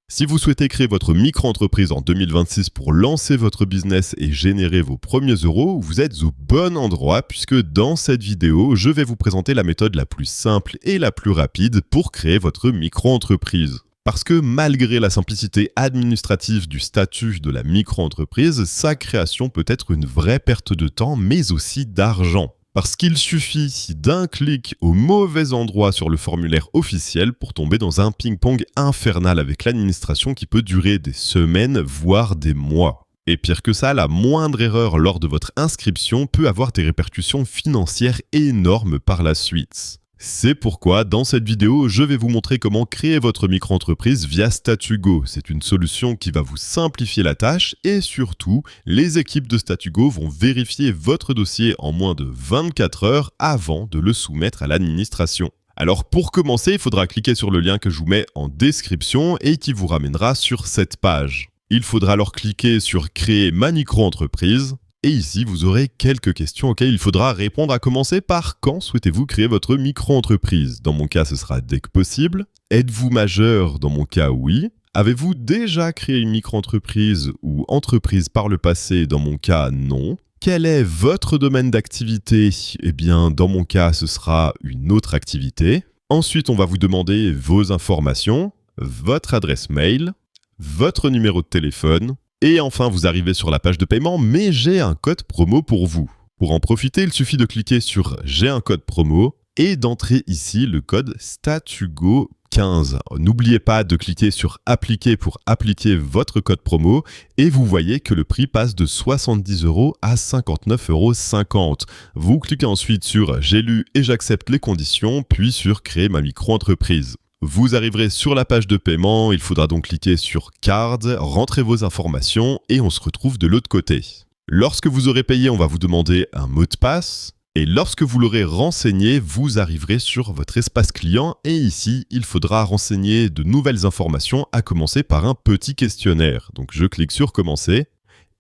Si vous souhaitez créer votre micro-entreprise en 2026 pour lancer votre business et générer vos premiers euros, vous êtes au bon endroit puisque dans cette vidéo, je vais vous présenter la méthode la plus simple et la plus rapide pour créer votre micro-entreprise. Parce que malgré la simplicité administrative du statut de la micro-entreprise, sa création peut être une vraie perte de temps mais aussi d'argent. Parce qu'il suffit d'un clic au mauvais endroit sur le formulaire officiel pour tomber dans un ping-pong infernal avec l'administration qui peut durer des semaines, voire des mois. Et pire que ça, la moindre erreur lors de votre inscription peut avoir des répercussions financières énormes par la suite. C'est pourquoi, dans cette vidéo, je vais vous montrer comment créer votre micro-entreprise via Statugo. C'est une solution qui va vous simplifier la tâche et surtout, les équipes de Statugo vont vérifier votre dossier en moins de 24 heures avant de le soumettre à l'administration. Alors pour commencer, il faudra cliquer sur le lien que je vous mets en description et qui vous ramènera sur cette page. Il faudra alors cliquer sur « Créer ma micro-entreprise ». Et ici, vous aurez quelques questions auxquelles il faudra répondre, à commencer par quand souhaitez-vous créer votre micro-entreprise? Dans mon cas, ce sera dès que possible. Êtes-vous majeur? Dans mon cas, oui. Avez-vous déjà créé une micro-entreprise ou entreprise par le passé? Dans mon cas, non. Quel est votre domaine d'activité? Eh bien, dans mon cas, ce sera une autre activité. Ensuite, on va vous demander vos informations, votre adresse mail, votre numéro de téléphone. Et enfin, vous arrivez sur la page de paiement, mais j'ai un code promo pour vous. Pour en profiter, il suffit de cliquer sur « J'ai un code promo » et d'entrer ici le code STATUGO15. N'oubliez pas de cliquer sur « Appliquer » pour appliquer votre code promo et vous voyez que le prix passe de 70 € à 59,50 €. Vous cliquez ensuite sur « J'ai lu et j'accepte les conditions » puis sur « Créer ma micro-entreprise ». Vous arriverez sur la page de paiement, il faudra donc cliquer sur « Card », rentrer vos informations et on se retrouve de l'autre côté. Lorsque vous aurez payé, on va vous demander un mot de passe. Et lorsque vous l'aurez renseigné, vous arriverez sur votre espace client et ici, il faudra renseigner de nouvelles informations, à commencer par un petit questionnaire. Donc je clique sur « Commencer ».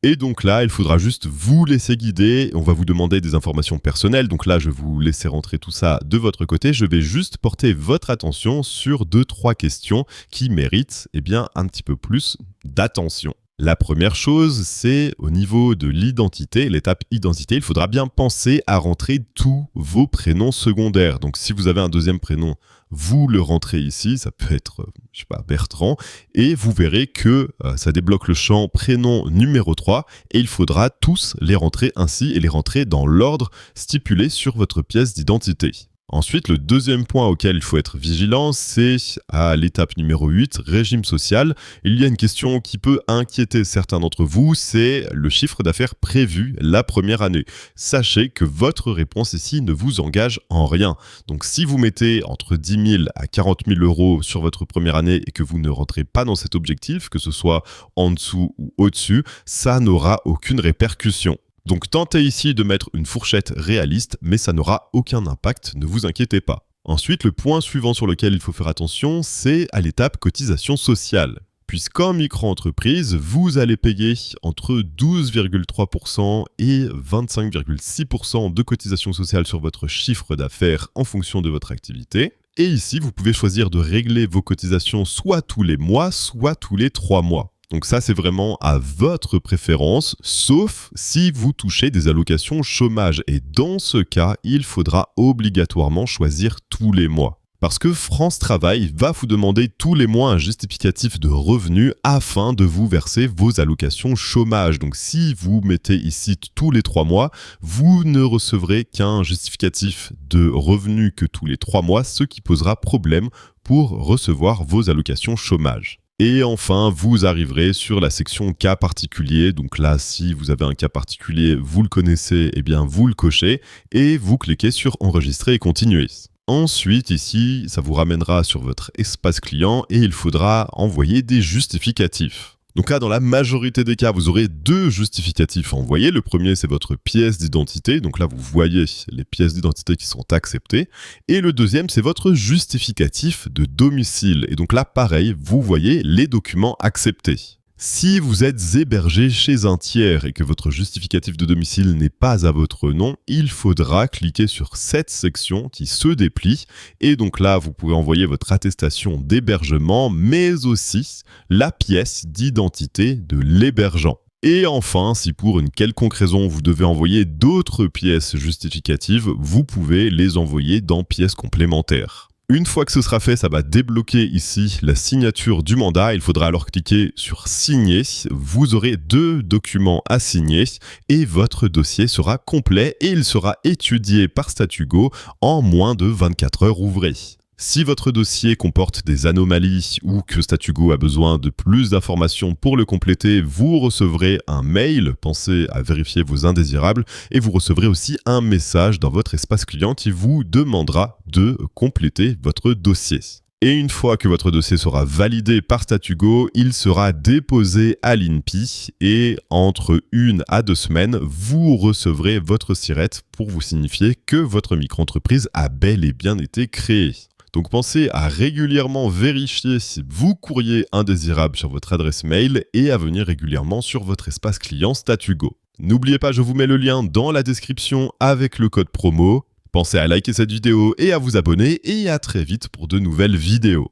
Et donc là, il faudra juste vous laisser guider. On va vous demander des informations personnelles. Donc là, je vais vous laisser rentrer tout ça de votre côté. Je vais juste porter votre attention sur 2-3 questions qui méritent un petit peu plus d'attention. La première chose, c'est au niveau de l'identité, l'étape identité, il faudra bien penser à rentrer tous vos prénoms secondaires. Donc si vous avez un deuxième prénom, vous le rentrez ici, ça peut être, Bertrand, et vous verrez que ça débloque le champ prénom numéro 3, et il faudra tous les rentrer ainsi et les rentrer dans l'ordre stipulé sur votre pièce d'identité. Ensuite, le deuxième point auquel il faut être vigilant, c'est à l'étape numéro 8, régime social. Il y a une question qui peut inquiéter certains d'entre vous, c'est le chiffre d'affaires prévu la première année. Sachez que votre réponse ici ne vous engage en rien. Donc si vous mettez entre 10 000 à 40 000 € sur votre première année et que vous ne rentrez pas dans cet objectif, que ce soit en dessous ou au-dessus, ça n'aura aucune répercussion. Donc tentez ici de mettre une fourchette réaliste, mais ça n'aura aucun impact, ne vous inquiétez pas. Ensuite, le point suivant sur lequel il faut faire attention, c'est à l'étape cotisation sociale. Puisqu'en micro-entreprise, vous allez payer entre 12,3% et 25,6% de cotisation sociale sur votre chiffre d'affaires en fonction de votre activité. Et ici, vous pouvez choisir de régler vos cotisations soit tous les mois, soit tous les 3 mois. Donc ça, c'est vraiment à votre préférence, sauf si vous touchez des allocations chômage. Et dans ce cas, il faudra obligatoirement choisir tous les mois. Parce que France Travail va vous demander tous les mois un justificatif de revenus afin de vous verser vos allocations chômage. Donc si vous mettez ici tous les 3 mois, vous ne recevrez qu'un justificatif de revenus que tous les 3 mois, ce qui posera problème pour recevoir vos allocations chômage. Et enfin, vous arriverez sur la section cas particulier. Donc là, si vous avez un cas particulier, vous le connaissez, vous le cochez et vous cliquez sur enregistrer et continuer. Ensuite, ici, ça vous ramènera sur votre espace client et il faudra envoyer des justificatifs. Donc là, dans la majorité des cas, vous aurez 2 justificatifs à envoyer. Le premier, c'est votre pièce d'identité. Donc là, vous voyez les pièces d'identité qui sont acceptées. Et le deuxième, c'est votre justificatif de domicile. Et donc là, pareil, vous voyez les documents acceptés. Si vous êtes hébergé chez un tiers et que votre justificatif de domicile n'est pas à votre nom, il faudra cliquer sur cette section qui se déplie et donc là, vous pouvez envoyer votre attestation d'hébergement mais aussi la pièce d'identité de l'hébergeant. Et enfin, si pour une quelconque raison vous devez envoyer d'autres pièces justificatives, vous pouvez les envoyer dans pièces complémentaires. Une fois que ce sera fait, ça va débloquer ici la signature du mandat. Il faudra alors cliquer sur signer. Vous aurez 2 documents à signer et votre dossier sera complet et il sera étudié par Statugo en moins de 24 heures ouvrées. Si votre dossier comporte des anomalies ou que Statugo a besoin de plus d'informations pour le compléter, vous recevrez un mail, pensez à vérifier vos indésirables, et vous recevrez aussi un message dans votre espace client qui vous demandera de compléter votre dossier. Et une fois que votre dossier sera validé par Statugo, il sera déposé à l'INPI et entre 1 à 2 semaines, vous recevrez votre SIRET pour vous signifier que votre micro-entreprise a bel et bien été créée. Donc pensez à régulièrement vérifier vos courriers indésirables sur votre adresse mail et à venir régulièrement sur votre espace client Statugo. N'oubliez pas, je vous mets le lien dans la description avec le code promo. Pensez à liker cette vidéo et à vous abonner et à très vite pour de nouvelles vidéos.